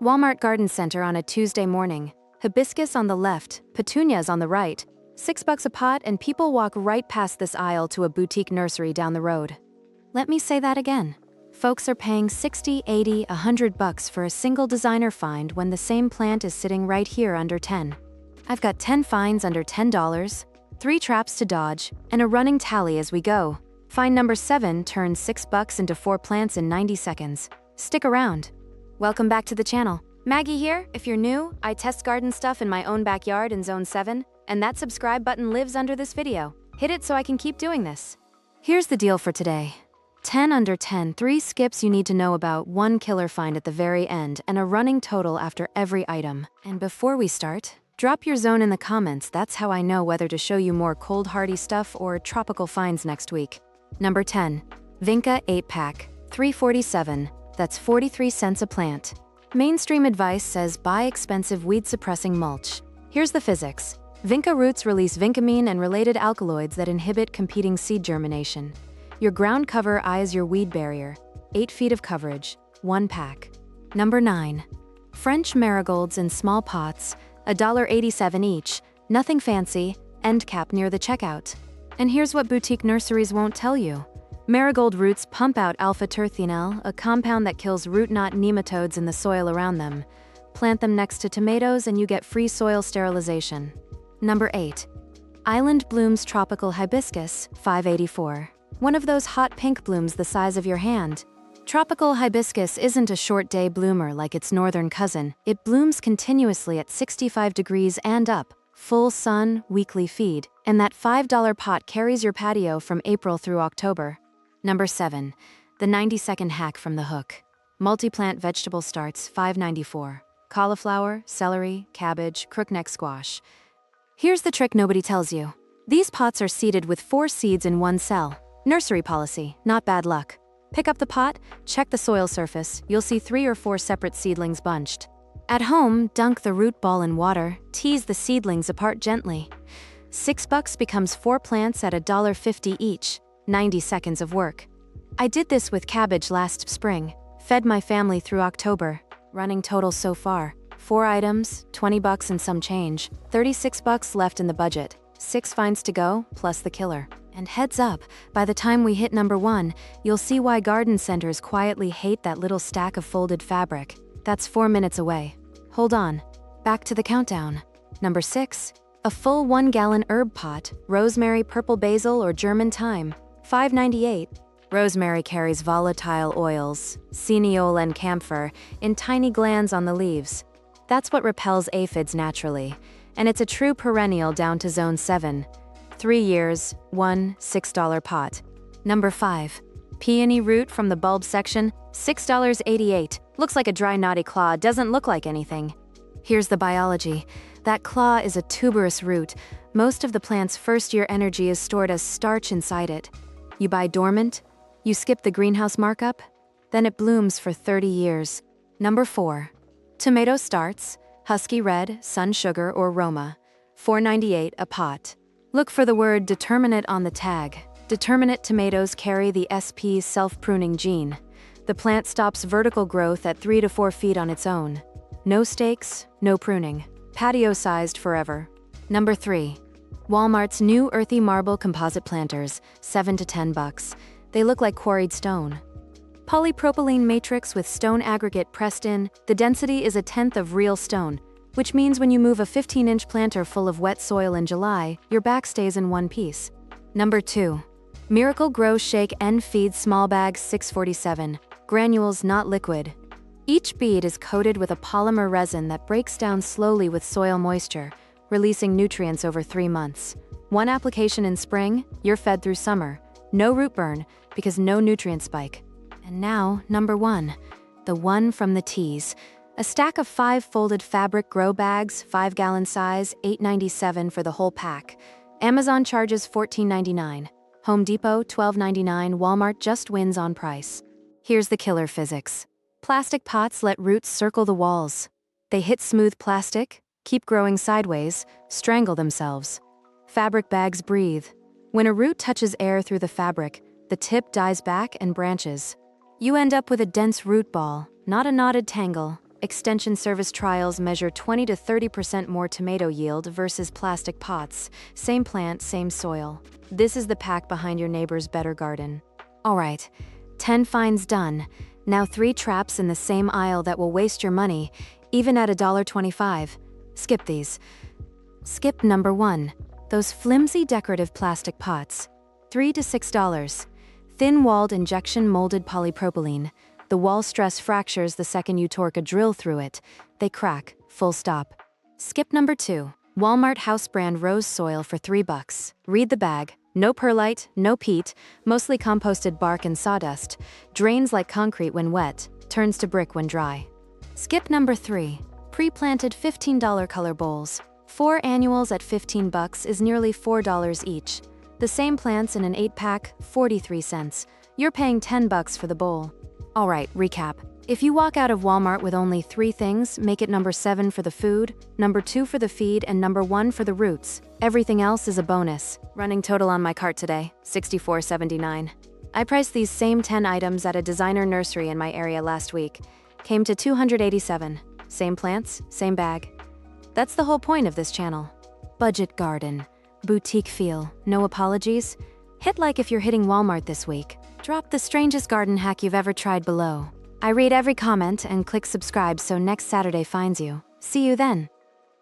Walmart garden center on a Tuesday morning. Hibiscus on the left, petunias on the right. $6 a pot and people walk right past this aisle to a boutique nursery down the road. Let me say that again. Folks are paying $60, $80, $100 for a single designer find when the same plant is sitting right here under 10. I've got 10 finds under $10, 3 traps to dodge, and a running tally as we go. Find number 7 turns $6 into 4 plants in 90 seconds. Stick around. Welcome back to the channel. Maggie here. If you're new, I test garden stuff in my own backyard in Zone 7, and that subscribe button lives under this video. Hit it so I can keep doing this. Here's the deal for today. 10 under 10, 3 skips you need to know about, 1 killer find at the very end, and a running total after every item. And before we start, drop your zone in the comments. That's how I know whether to show you more cold hardy stuff or tropical finds next week. Number 10. Vinca 8-pack, $3.47. That's 43 cents a plant. Mainstream advice says buy expensive weed-suppressing mulch. Here's the physics. Vinca roots release vincamine and related alkaloids that inhibit competing seed germination. Your ground cover eyes your weed barrier. 8 feet of coverage, 1 pack. Number 9. French marigolds in small pots, $1.87 each, nothing fancy, end cap near the checkout. And here's what boutique nurseries won't tell you. Marigold roots pump out α-terthienyl, a compound that kills root knot nematodes in the soil around them. Plant them next to tomatoes and you get free soil sterilization. Number 8. Island Blooms Tropical Hibiscus, $5.84. One of those hot pink blooms the size of your hand. Tropical hibiscus isn't a short-day bloomer like its northern cousin. It blooms continuously at 65 degrees and up, full sun, weekly feed, and that $5 pot carries your patio from April through October. Number 7. The 90-second hack from the hook. Multi-plant vegetable starts, $5.94. Cauliflower, celery, cabbage, crookneck squash. Here's the trick nobody tells you. These pots are seeded with 4 seeds in 1 cell. Nursery policy, not bad luck. Pick up the pot, check the soil surface, you'll see 3 or 4 separate seedlings bunched. At home, dunk the root ball in water, tease the seedlings apart gently. $6 becomes 4 plants at $1.50 each, 90 seconds of work. I did this with cabbage last spring, fed my family through October. Running total so far, 4 items, $20 and some change, $36 left in the budget, 6 finds to go, plus the killer. And heads up, by the time we hit number 1, you'll see why garden centers quietly hate that little stack of folded fabric. That's 4 minutes away. Hold on. Back to the countdown. Number 6. A full 1-gallon herb pot, rosemary, purple basil, or German thyme, $5.98. Rosemary carries volatile oils, cineole and camphor, in tiny glands on the leaves. That's what repels aphids naturally, and it's a true perennial down to Zone 7. 3 years, 1 $6 pot. Number 5. Peony root from the bulb section, $6.88. Looks like a dry knotty claw, doesn't look like anything. Here's the biology. That claw is a tuberous root. Most of the plant's first-year energy is stored as starch inside it. You buy dormant, you skip the greenhouse markup, then it blooms for 30 years. Number 4. Tomato starts, husky red, sun sugar, or Roma, $4.98 a pot. Look for the word Determinate on the tag. Determinate tomatoes carry the SP's self-pruning gene. The plant stops vertical growth at 3 to 4 feet on its own. No stakes, no pruning. Patio-sized forever. Number 3. Walmart's new earthy marble composite planters, $7 to $10. They look like quarried stone. Polypropylene matrix with stone aggregate pressed in, the density is 1/10 of real stone, which means when you move a 15-inch planter full of wet soil in July, your back stays in one piece. Number 2. Miracle Grow Shake N Feed Small Bag, $6.47. Granules, not liquid. Each bead is coated with a polymer resin that breaks down slowly with soil moisture, releasing nutrients over 3 months. 1 application in spring, you're fed through summer. No root burn, because no nutrient spike. And now, number 1. The one from the tease. A stack of 5 folded fabric grow bags, 5-gallon size, $8.97 for the whole pack. Amazon charges $14.99. Home Depot, $12.99. Walmart just wins on price. Here's the killer physics. Plastic pots let roots circle the walls. They hit smooth plastic, keep growing sideways, strangle themselves. Fabric bags breathe. When a root touches air through the fabric, the tip dies back and branches. You end up with a dense root ball, not a knotted tangle. Extension service trials measure 20 to 30% more tomato yield versus plastic pots. Same plant, same soil. This is the pack behind your neighbor's better garden. Alright, 10 finds done. Now 3 traps in the same aisle that will waste your money, even at $1.25. Skip these. Skip number 1. Those flimsy decorative plastic pots. $3 to $6. Thin-walled injection molded polypropylene. The wall stress fractures the second you torque a drill through it. They crack, full stop. Skip number 2. Walmart house brand rose soil for $3. Read the bag. No perlite, no peat, mostly composted bark and sawdust. Drains like concrete when wet, turns to brick when dry. Skip number 3. Pre-planted $15 color bowls. 4 annuals at $15 is nearly $4 each. The same plants in an 8-pack, 43 cents. You're paying $10 for the bowl. Alright, recap. If you walk out of Walmart with only 3 things, make it number 7 for the food, number 2 for the feed, and number 1 for the roots. Everything else is a bonus. Running total on my cart today, $64.79. I priced these same 10 items at a designer nursery in my area last week. Came to $287. Same plants, same bag. That's the whole point of this channel. Budget garden. Boutique feel. No apologies? Hit like if you're hitting Walmart this week. Drop the strangest garden hack you've ever tried below. I read every comment and click subscribe so next Saturday finds you. See you then.